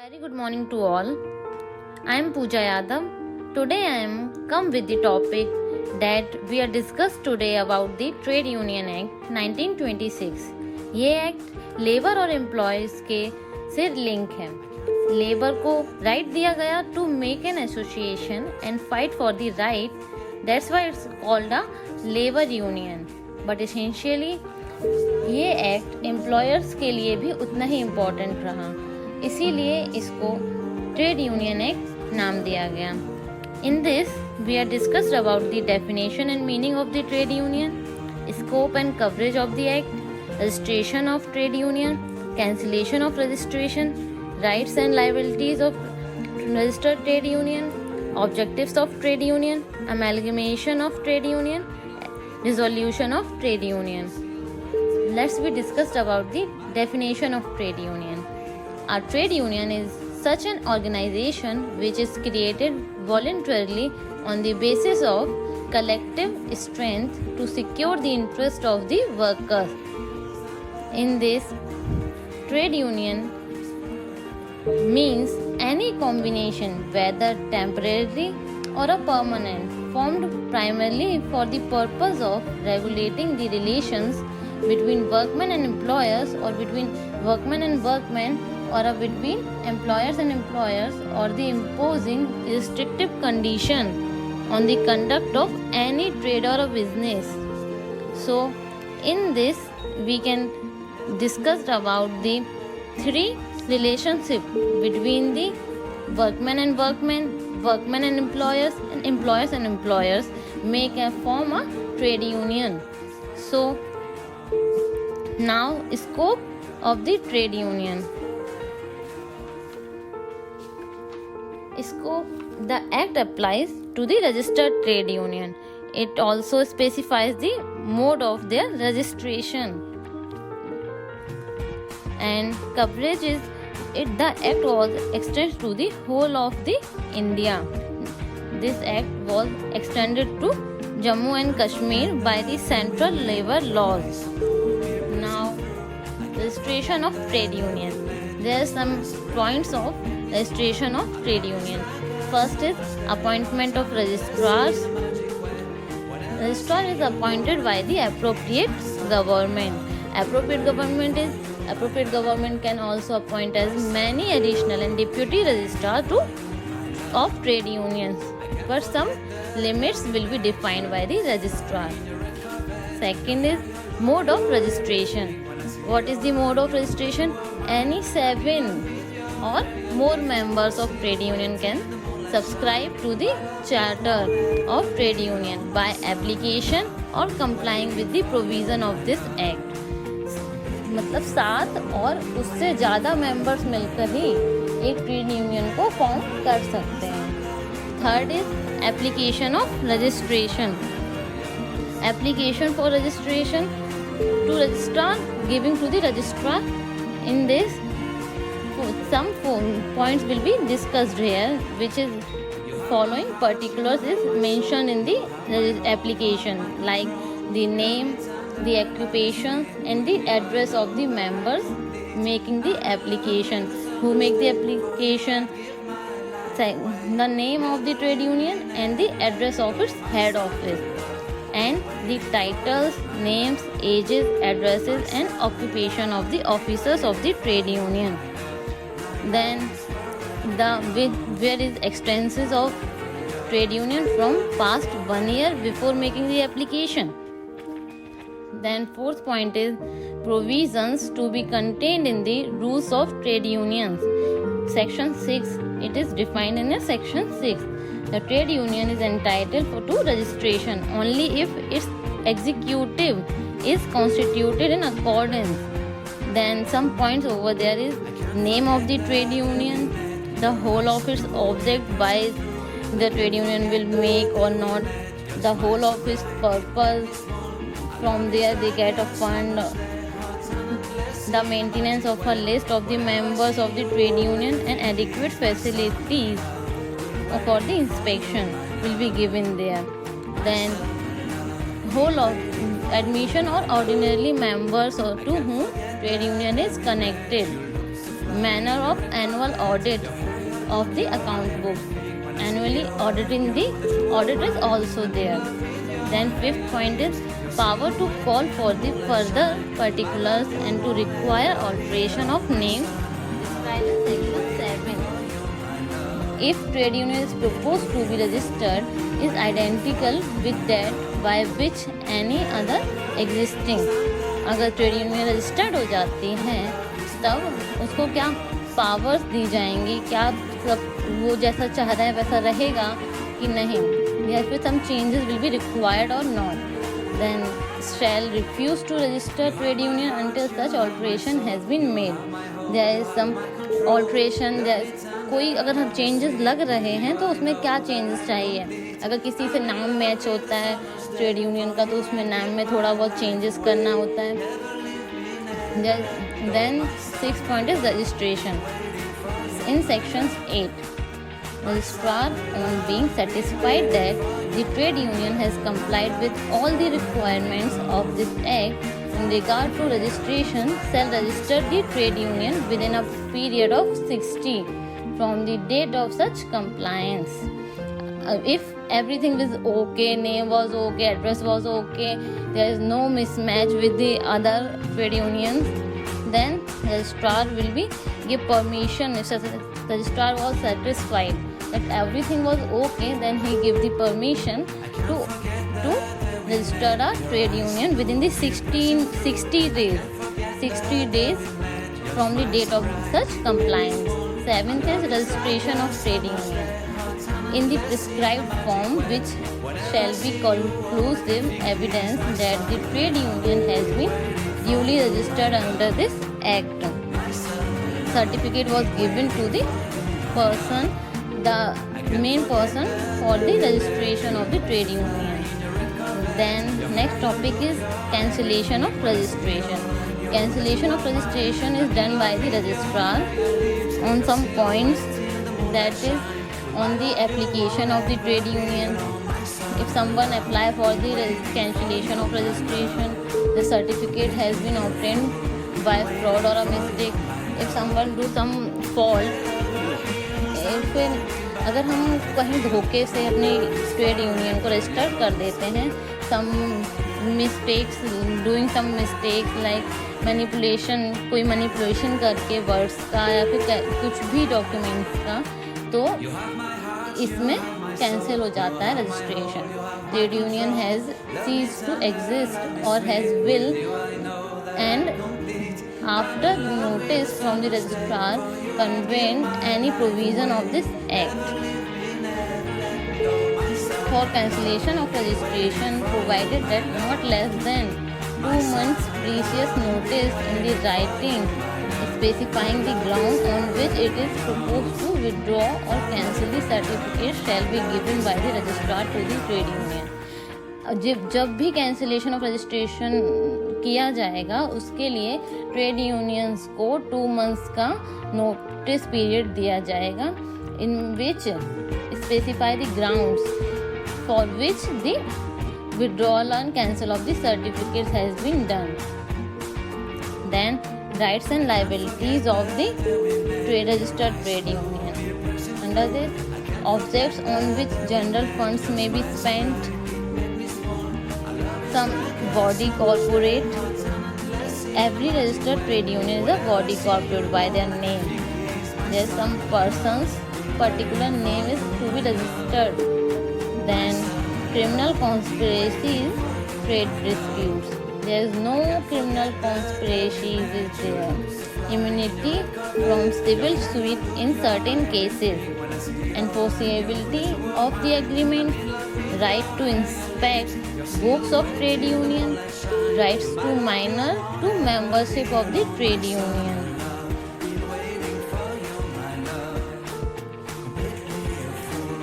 Very good morning to all. I am Pooja Yadav. Today I am come with the topic that we are discussed today about the Trade Union Act 1926. ये act labour और employees के से link है. Labour को right दिया गया to make an association and fight for the right. That's why it's called a labour union. But essentially ये act employers के लिए भी उतना ही इम्पोर्टेंट रहा, इसीलिए इसको ट्रेड यूनियन एक्ट नाम दिया गया. In this we are discussed about the definition and meaning of the trade union, scope and coverage of the act, registration of trade union, cancellation of registration, rights and liabilities of registered trade union, objectives of trade union, amalgamation of trade union, resolution of trade union. Let's be discussed about the definition of trade union. A trade union is such an organization which is created voluntarily on the basis of collective strength to secure the interest of the workers. In this, trade union means any combination, whether temporary or a permanent, formed primarily for the purpose of regulating the relations between workmen and employers, or between workmen and workmen, or between employers and employers, or the imposing restrictive condition on the conduct of any trade or a business. So in this we can discuss about the three relationship between the workmen and workmen, workmen and employers and employers make a form a trade union. So now scope of the trade union. Scope: the act applies to the registered trade union. It also specifies the mode of their registration. And coverage is the act was extended to the whole of the India. This act was extended to Jammu and Kashmir by the central labor laws. Now, registration of trade union. There are some points of registration of trade union. First is appointment of registrars. Registrar is appointed by the appropriate government. Appropriate government can also appoint as many additional and deputy registrars of trade unions, but some limits will be defined by the registrar. Second is mode of registration. What is the mode of registration? Any 7 or more members of trade union can subscribe to the charter of trade union by application or complying with the provision of this act. मतलब 7 और उससे ज़्यादा members मिलकर ही एक trade union को form कर सकते हैं. Third is application of registration. Application for registration to registrar giving to the registrar. In this some points will be discussed here, which is following particulars is mentioned in the application, like the name, the occupation and the address of the members making the application. Who make the application? The name of the trade union and the address of its head office, and the titles, names, ages, addresses and occupation of the officers of the trade union. Then where is expenses of trade union from past 1 year before making the application. Then fourth point is provisions to be contained in the rules of trade unions. Section 6, it is defined in a section 6. The trade union is entitled to registration only if its executive is constituted in accordance. Then some points over there is name of the trade union, the whole of its object, why the trade union will make or not, the whole of its purpose. From there they get a fund, the maintenance of a list of the members of the trade union and adequate facilities for the inspection will be given there. Then whole of admission or ordinarily members or to whom trade union is connected. manner of annual audit of the account books. Annually auditing the audit is also there. Then fifth point is power to call for the further particulars and to require alteration of name described in section 7. If trade union is proposed to be registered is identical with that by which any other existing, अगर trade union registered हो जाती है तब उसको क्या powers दी जाएंगी, क्या सब वो जैसा चाह रहा है वैसा रहेगा कि नहीं, या फिर some changes will be required और not. Then shall refuse to register trade union until such alteration has been made. There is some alteration, कोई अगर हम चेंजेस लग रहे हैं तो उसमें क्या चेंजेस चाहिए. अगर किसी से नाम मैच होता है ट्रेड यूनियन का तो उसमें नाम में थोड़ा बहुत चेंजेस करना होता है. Then six point is registration. In sections 8, registrar on being satisfied that the trade union has complied with all the requirements of this act in regard to registration shall register the trade union within a period of 60 from the date of such compliance. If everything is okay, name was okay, address was okay, there is no mismatch with the other trade unions, then registrar will be give permission. If the registrar was satisfied that everything was okay, then he give the permission to register a trade union within the 60 days from the date of such compliance. Seventh is registration of trade union in the prescribed form, which shall be conclusive evidence that the trade union has been duly registered under this act. Certificate was given to the person, the main person for the registration of the trade union. Then next topic is cancellation of registration. Cancellation of registration is done by the registrar on some points, that is on the application of the trade union. If someone apply for the cancellation of registration, the certificate has been obtained by fraud or a mistake. If someone do some fault, फिर अगर हम कहीं धोखे से अपने trade union को register कर देते हैं, some mistakes, doing some mistakes like manipulation, कोई मैनिपुलेशन करके वर्ड्स का या फिर कुछ भी डॉक्यूमेंट्स का, तो इसमें कैंसिल हो जाता है registration. Trade union has cease to exist और has will end after notice from the registrar conveying any provision of this act. For cancellation of registration, provided that not less than 2 months previous notice in the writing specifying the ground on which it is proposed to withdraw or cancel the certificate shall be given by the registrar to the trade union. जब भी cancellation of registration किया जाएगा उसके लिए trade unions को 2 months का notice period दिया जाएगा, in which specify the grounds for which the withdrawal and cancel of the certificate has been done. Then rights and liabilities of the registered trade union. Under this, objects on which general funds may be spent, some body corporate. Every registered trade union is a body corporate by their name. There are some persons particular name is to be registered. Then criminal conspiracies, trade disputes. There is no criminal conspiracy is there. Immunity from civil suit in certain cases. Enforceability of the agreement. Right to inspect books of trade union. Rights to minor to membership of the trade union.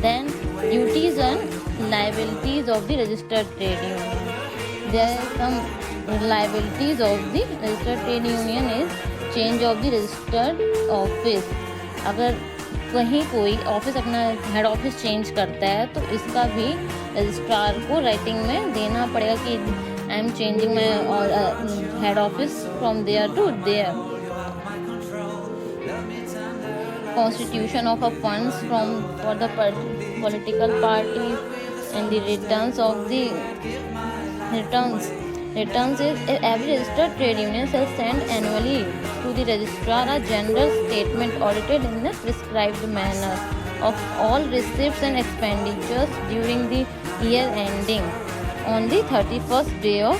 Then duties and liabilities of the registered trade union. There are some liabilities of the registered trade union is change of the registered office. अगर कहीं कोई office अपना head office change करता है तो इसका भी registrar को राइटिंग में देना पड़ेगा कि I am changing my head office from there to there. constitution of a funds for the political parties, and the returns of the returns is every registered trade union shall send annually to the registrar a general statement audited in the prescribed manner of all receipts and expenditures during the year ending on the 31st day of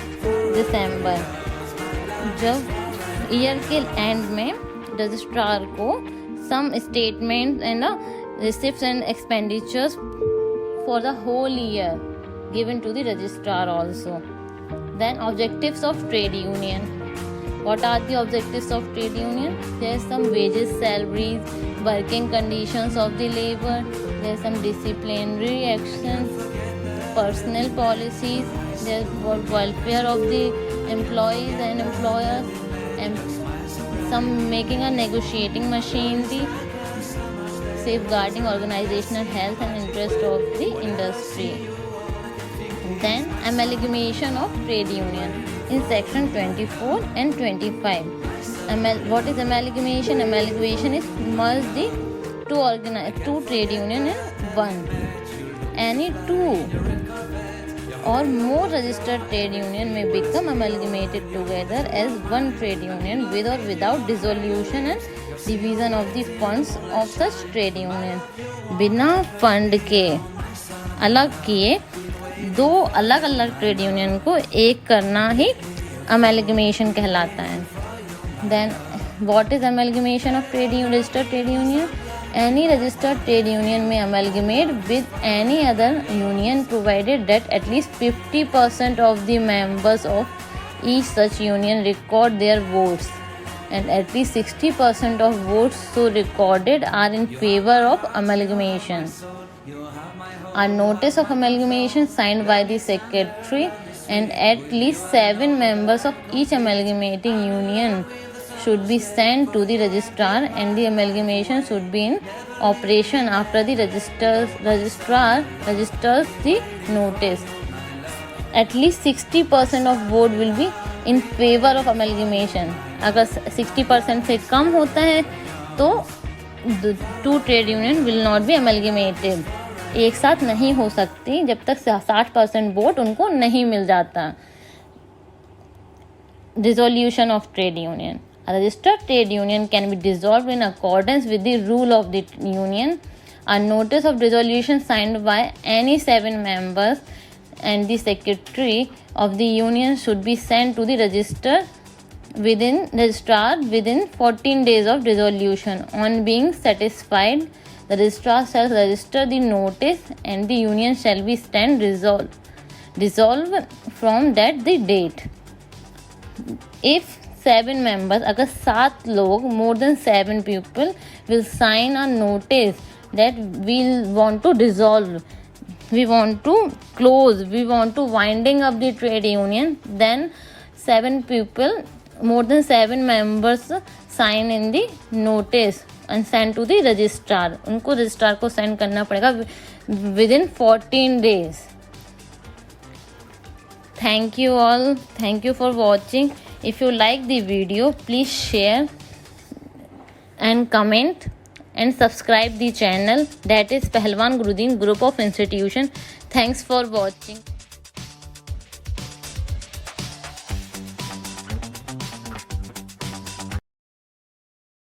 December. जब year के end में registrar को some statement and receipts and expenditures for the whole year given to the registrar also. Then objectives of trade union. What are the objectives of trade union? There are some wages, salaries, working conditions of the labor. There are some disciplinary actions, personnel policies. There is welfare of the employees and employers, and some making a negotiating machinery, safeguarding organizational health and interest of the industry. Then amalgamation of trade union in section 24 and 25. What is amalgamation? Amalgamation is merge the two trade union in one. Any two or more registered trade union may become amalgamated together as one trade union with or without dissolution and division of the funds of such trade union. बिना fund के अलग किए दो अलग अलग trade union को एक करना ही अमेलगमेशन कहलाता है. Then what is amalgamation of trade union? Registered trade union. Any registered trade union may amalgamate with any other union provided that at least 50% of the members of each such union record their votes and at least 60% of votes so recorded are in favor of amalgamation. A notice of amalgamation signed by the secretary and at least 7 members of each amalgamating union should be sent to the registrar, and the amalgamation should be in operation after the registrar registers the notice. At least 60% of vote will be in favor of amalgamation. अगर 60% से कम होता है तो two trade union will not be amalgamated. एक साथ नहीं हो सकती जब तक 60% वोट उनको नहीं मिल जाता. Dissolution of trade union. A registered trade union can be dissolved in accordance with the rule of the union. A notice of dissolution signed by any 7 members and the secretary of the union should be sent to the registrar within 14 days of dissolution. On being satisfied, the registrar shall register the notice and the union shall be stand dissolved from that the date. If 7 members, अगर 7 लोग, more than 7 people will sign a notice that we want to dissolve, we want to close, we want to winding up the trade union, then 7 people, more than 7 members sign in the notice and send to the registrar. उनको registrar को send करना पड़ेगा within 14 days. Thank you all. Thank you for watching. If you like the video, please share and comment and subscribe the channel, that is Pahalwan Gurudeen Group of Institution. Thanks for watching.